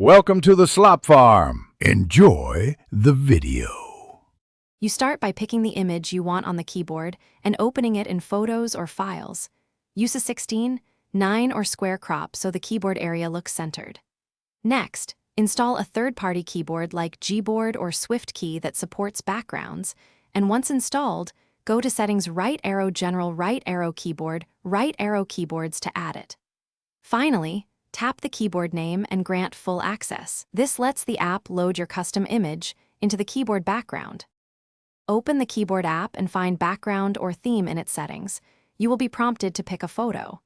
Welcome to the Slop Farm. Enjoy the video. You start by picking the image you want on the keyboard and opening it in Photos or Files. Use a 16, 9 or square crop so the keyboard area looks centered. Next, install a third-party keyboard like Gboard or SwiftKey that supports backgrounds, and once installed, go to Settings, right arrow General, right arrow Keyboard, right arrow Keyboards to add it. Finally, tap the keyboard name and grant full access. This lets the app load your custom image into the keyboard background. Open the keyboard app and find background or theme in its settings. You will be prompted to pick a photo.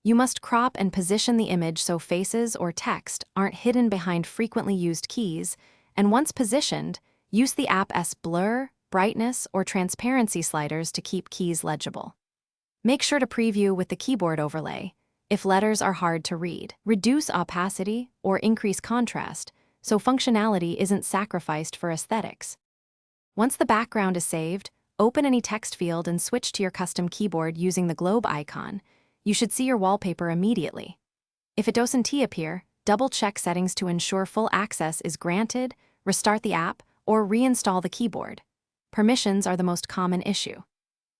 You must crop and position the image so faces or text aren't hidden behind frequently used keys, and once positioned, use the app's blur, brightness, or transparency sliders to keep keys legible. Make sure to preview with the keyboard overlay if letters are hard to read. Reduce opacity or increase contrast so functionality isn't sacrificed for aesthetics. Once the background is saved, open any text field and switch to your custom keyboard using the globe icon. You should see your wallpaper immediately. If it doesn't appear, double-check settings to ensure full access is granted, restart the app, or reinstall the keyboard. Permissions are the most common issue.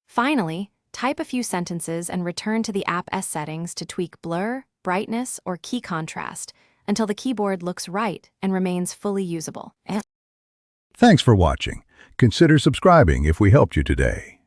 Finally, type a few sentences and return to the app's settings to tweak blur, brightness, or key contrast until the keyboard looks right and remains fully usable. Thanks for watching. Consider subscribing if we helped you today.